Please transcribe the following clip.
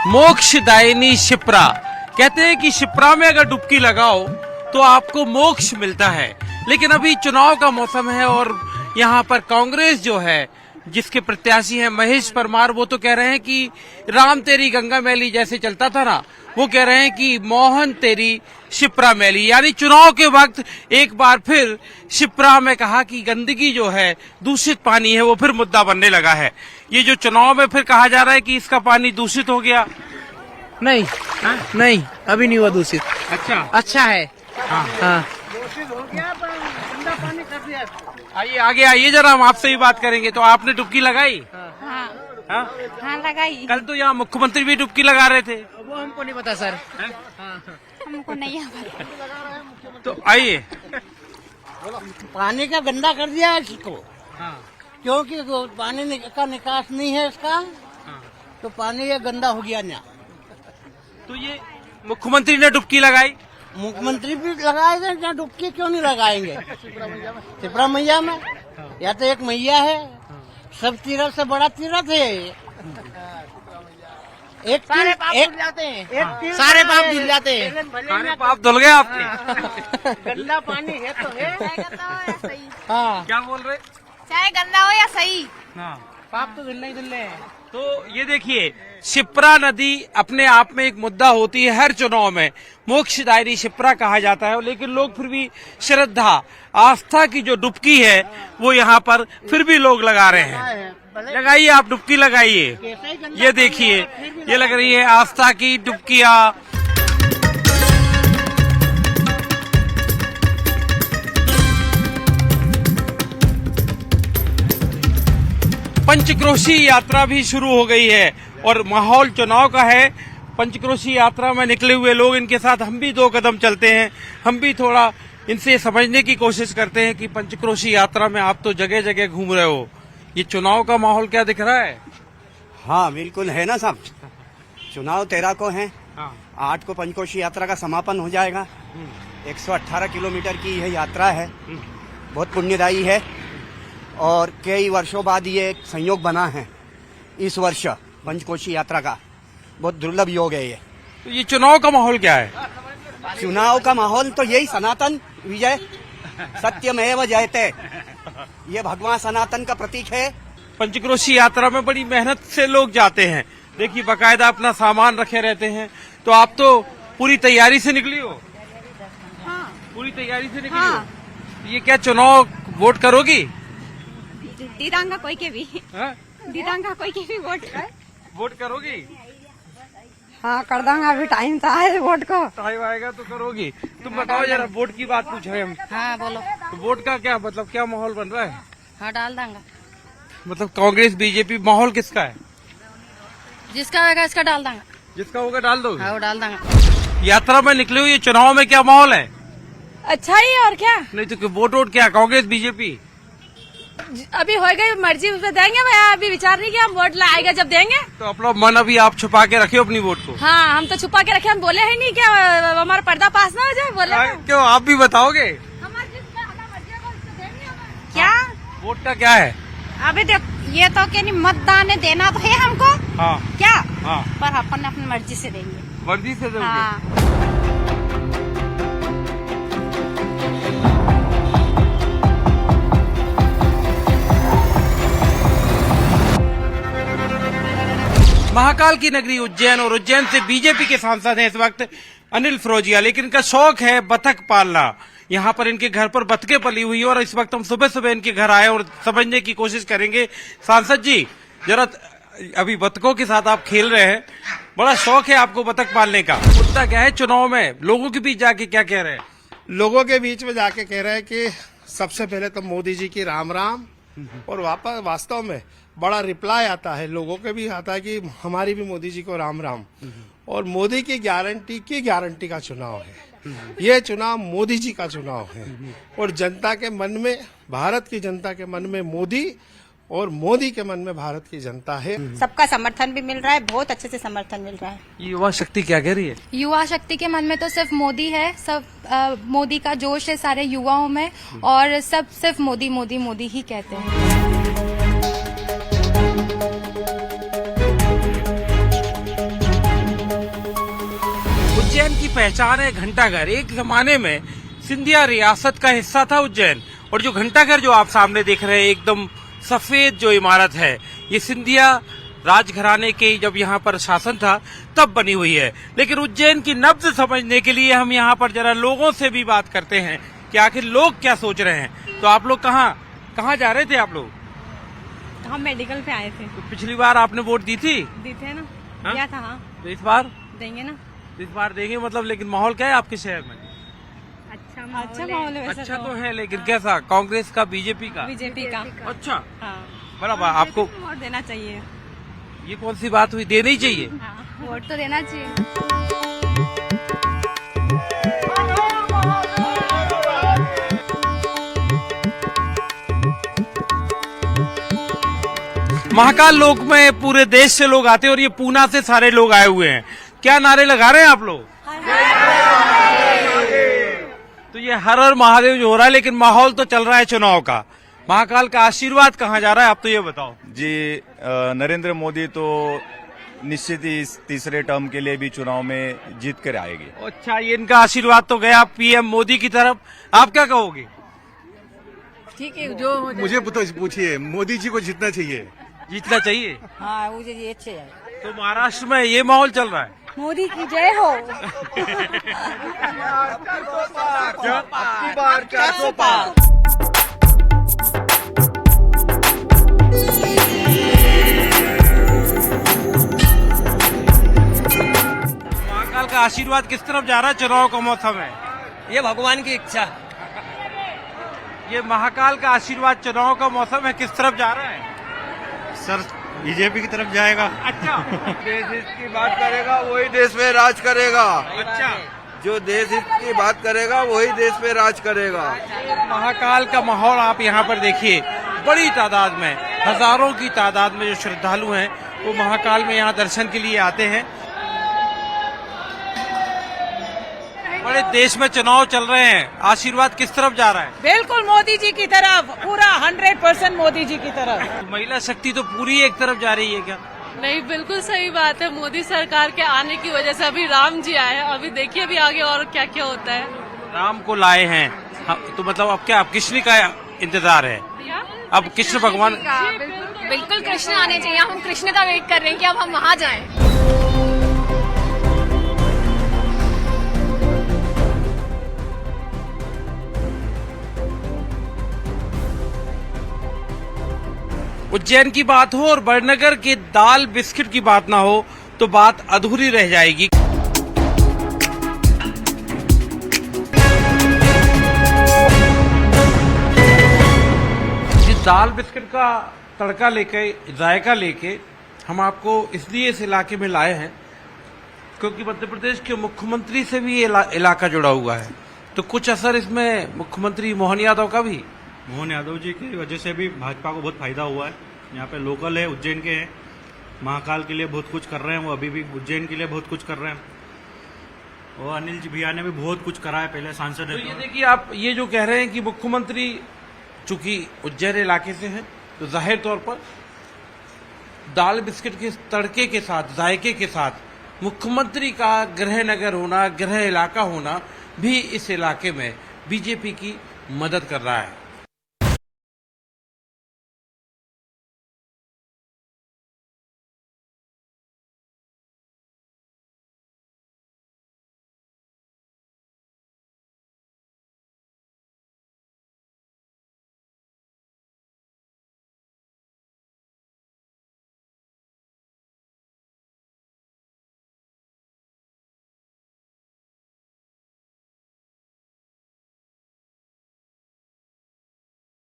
मोक्षदायिनी शिप्रा। कहते हैं कि शिप्रा में अगर डुबकी लगाओ तो आपको मोक्ष मिलता है। लेकिन अभी चुनाव का मौसम है और यहाँ पर कांग्रेस जो है, जिसके प्रत्याशी हैं महेश परमार, वो तो कह रहे हैं कि राम तेरी गंगा मैली जैसे चलता था ना, वो कह रहे हैं कि मोहन तेरी शिप्रा मैली। यानी चुनाव के वक्त एक बार फिर शिप्रा में कहा कि गंदगी जो है, दूषित पानी है, वो फिर मुद्दा बनने लगा है। ये जो चुनाव में फिर कहा जा रहा है कि इसका पानी दूषित हो गया। नहीं नहीं, अभी नहीं हुआ दूषित। अच्छा है। हाँ। आइए आगे आइए जरा, हम आपसे ही बात करेंगे। तो आपने डुबकी लगाई? हाँ लगाई। कल तो यहाँ मुख्यमंत्री भी डुबकी लगा रहे थे। वो हमको नहीं पता सर। हमको नहीं पता। तो आइए। पानी का गंदा कर दिया है इसको। क्योंकि पानी का निकास नहीं है इसका, तो पानी ये गंदा हो गया ना। तो ये मुख्यमंत्री ने डुबकी लगाई, मुख्यमंत्री भी लगाएंगे क्या, डुबकी क्यों नहीं लगाएंगे? शिप्रा मैया में या तो एक मैया है, सब तीरथ से बड़ा तीरथ है। सारे पाप धुल जाते हैं। सारे पाप धुल जाते हैं। सारे पाप धुल गए आपके। गंदा पानी है तो है। सही। हाँ, क्या बोल रहे? चाहे गंदा हो या सही, पाप तो धुलने ही धुलने हैं। तो ये देखिए, शिप्रा नदी अपने आप में एक मुद्दा होती है हर चुनाव में। मोक्षदायिनी शिप्रा कहा जाता है, लेकिन लोग फिर भी श्रद्धा आस्था की जो डुबकी है वो यहाँ पर फिर भी लोग लगा रहे हैं। लगाइए, आप डुबकी लगाइए। ये देखिए, ये लग रही है आस्था की डुबकियाँ। पंचक्रोशी यात्रा भी शुरू हो गई है और माहौल चुनाव का है। पंचक्रोशी यात्रा में निकले हुए लोग, इनके साथ हम भी 2 कदम चलते हैं। हम भी थोड़ा इनसे समझने की कोशिश करते हैं कि पंचक्रोशी यात्रा में आप तो जगह जगह घूम रहे हो, ये चुनाव का माहौल क्या दिख रहा है? हाँ बिल्कुल है ना साहब। चुनाव 13 को है। हाँ। 8 को पंचकोशी यात्रा का समापन हो जाएगा। 118 किलोमीटर की यह यात्रा है, बहुत पुण्यदायी है और कई वर्षों बाद ये एक संयोग बना है। इस वर्ष पंचकोशी यात्रा का बहुत दुर्लभ योग है ये। तो ये चुनाव का माहौल क्या है? चुनाव का माहौल तो यही सनातन विजय, सत्यमेव जयते, ये भगवान सनातन का प्रतीक है। पंचक्रोशी यात्रा में बड़ी मेहनत से लोग जाते हैं। देखिए, बाकायदा अपना सामान रखे रहते हैं। तो आप तो पूरी तैयारी से निकली हो? हाँ। पूरी तैयारी से निकली हो? ये क्या चुनाव वोट करोगी? दीदांगा कोई के भी, हाँ? दीदांगा कोई के भी वोट करोगी? हाँ कर दूंगा, अभी टाइम तो है वोट को। टाइम आएगा तो करोगी। तुम बताओ जरा, वोट की बात पूछ रहे हम। हाँ बोलो। तो वोट का क्या मतलब, क्या माहौल बन रहा है? हाँ डाल दूंगा। मतलब कांग्रेस बीजेपी, माहौल किसका है? जिसका होगा इसका डाल दूंगा। जिसका होगा डाल दोगे? हाँ वो डाल दूंगा। यात्रा में निकले हुए चुनाव में क्या माहौल है? अच्छा ही और क्या, नहीं तो वोट क्या, कांग्रेस बीजेपी? अभी हो गई मर्जी, उसमें देंगे भैया। अभी विचार नहीं किया, हम वोट लाएगा जब देंगे। तो अपना मन अभी आप छुपा के रखे अपनी वोट को? हाँ हम तो छुपा के रखे, हम बोले ही नहीं, क्या हमारा पर्दा पास ना हो जाए, बोले ना। क्यों, आप भी बताओगे? क्या वोट का क्या है? अभी देख, ये तो क्या नहीं, मतदान देना तो है हमको। हाँ। क्या? हाँ। पर अपन अपनी मर्जी से देंगे। मर्जी से दोगे? हाँ। महाकाल की नगरी उज्जैन, और उज्जैन से बीजेपी के सांसद हैं इस वक्त अनिल फिरोजिया। लेकिन इनका शौक है बतख पालना। यहाँ पर इनके घर पर बतखें पली हुई है और इस वक्त हम सुबह सुबह इनके घर आए और समझने की कोशिश करेंगे। सांसद जी, जरा अभी बतखों के साथ आप खेल रहे हैं, बड़ा शौक है आपको बतख पालने का। मुद्दा क्या है चुनाव में, लोगों के बीच जाके क्या कह रहे हैं? लोगों के बीच में जाके कह रहे हैं कि सबसे पहले तो मोदी जी की राम राम, और वापस वास्तव में बड़ा रिप्लाई आता है, लोगों के भी आता है कि हमारी भी मोदी जी को राम राम। और मोदी की गारंटी का चुनाव है ये। चुनाव मोदी जी का चुनाव है और जनता के मन में, भारत की जनता के मन में मोदी, और मोदी के मन में भारत की जनता है। सबका समर्थन भी मिल रहा है, बहुत अच्छे से समर्थन मिल रहा है। युवा शक्ति क्या कह रही है? युवा शक्ति के मन में तो सिर्फ मोदी है, सब मोदी का जोश है सारे युवाओं में, और सब सिर्फ मोदी मोदी मोदी ही कहते हैं। उज्जैन की पहचान है घंटाघर। एक जमाने में सिंधिया रियासत का हिस्सा था उज्जैन, और जो घंटाघर जो आप सामने देख रहे हैं एकदम सफेद जो इमारत है, ये सिंधिया राजघराने के जब यहाँ पर शासन था तब बनी हुई है। लेकिन उज्जैन की नब्ज समझने के लिए हम यहाँ पर जरा लोगों से भी बात करते हैं कि आखिर लोग क्या सोच रहे हैं। तो आप लोग कहाँ जा रहे थे आप लोग? हम मेडिकल पे आए थे। तो पिछली बार आपने वोट दी थी? दी थे ना? हाँ? दिया था। हाँ। तो इस बार देंगे ना? इस बार देंगे मतलब। लेकिन माहौल क्या है आपके शहर में? अच्छा माहौल है। अच्छा तो है, लेकिन कैसा? कांग्रेस का, बीजेपी का? बीजेपी का। अच्छा, हाँ। बराबर। आपको वोट देना चाहिए। ये कौन सी बात हुई? देना ही चाहिए। वोट तो देना चाहिए। महाकाल लोक में पूरे देश से लोग आते हैं और ये पूना से सारे लोग आए हुए हैं। क्या नारे लगा रहे हैं आप लोग? तो ये हर हर महादेव जो हो रहा है, लेकिन माहौल तो चल रहा है चुनाव का। महाकाल का आशीर्वाद कहाँ जा रहा है, आप तो ये बताओ। जी, नरेंद्र मोदी तो निश्चित ही इस तीसरे टर्म के लिए भी चुनाव में जीत कर आएगी। अच्छा, ये इनका आशीर्वाद तो गया पीएम मोदी की तरफ। आप क्या कहोगे? ठीक है, जो मुझे पूछिए, मोदी जी को जीतना चाहिए। जीतना चाहिए? हाँ, मुझे ये अच्छे है। तो महाराष्ट्र में ये माहौल चल रहा है। मोदी की जय हो। अबकी बार 400 पार। महाकाल का आशीर्वाद किस तरफ जा रहा है? चुनाव का मौसम है, ये भगवान की इच्छा। ये महाकाल का आशीर्वाद चुनाव का मौसम है, किस तरफ जा रहा है? सर, बीजेपी की तरफ जाएगा। अच्छा। देश हित की बात करेगा वही देश में राज करेगा। अच्छा, जो देश हित की बात करेगा वही देश में राज करेगा। महाकाल का माहौल आप यहाँ पर देखिए, बड़ी तादाद में, हजारों की तादाद में जो श्रद्धालु हैं वो महाकाल में यहाँ दर्शन के लिए आते हैं। बड़े देश में चुनाव चल रहे हैं, आशीर्वाद किस तरफ जा रहा है? बिल्कुल मोदी जी की तरफ, पूरा 100% मोदी जी की तरफ। महिला शक्ति तो पूरी एक तरफ जा रही है क्या? नहीं, बिल्कुल सही बात है। मोदी सरकार के आने की वजह से अभी राम जी आए हैं, अभी देखिए अभी आगे और क्या क्या होता है। राम को लाए हैं तो मतलब अब क्या, अब कृष्ण का इंतजार है? अब कृष्ण भगवान, बिल्कुल कृष्ण आने चाहिए। हम कृष्ण का वेट कर रहे हैं कि अब हम वहाँ जाएं। उज्जैन की बात हो और बड़नगर के दाल बिस्किट की बात ना हो तो बात अधूरी रह जाएगी। जिस दाल बिस्किट का तड़का लेके, जायका लेके हम आपको इसलिए इस इलाके में लाए हैं क्योंकि मध्य प्रदेश के मुख्यमंत्री से भी ये इलाका जुड़ा हुआ है। तो कुछ असर इसमें मुख्यमंत्री मोहन यादव का भी? मोहन यादव जी की वजह से भी भाजपा को बहुत फायदा हुआ है। यहाँ पे लोकल है, उज्जैन के हैं, महाकाल के लिए बहुत कुछ कर रहे हैं। वो अभी भी उज्जैन के लिए बहुत कुछ कर रहे हैं। और अनिल जी भैया ने भी बहुत कुछ करा है, पहले सांसद तो है। ये देखिए, आप ये जो कह रहे हैं कि मुख्यमंत्री चूंकि उज्जैन इलाके से हैं तो जाहिर तौर पर दाल बिस्किट के तड़के के साथ, जायके के साथ मुख्यमंत्री का गृह नगर होना, गृह इलाका होना भी इस इलाके में बीजेपी की मदद कर रहा है।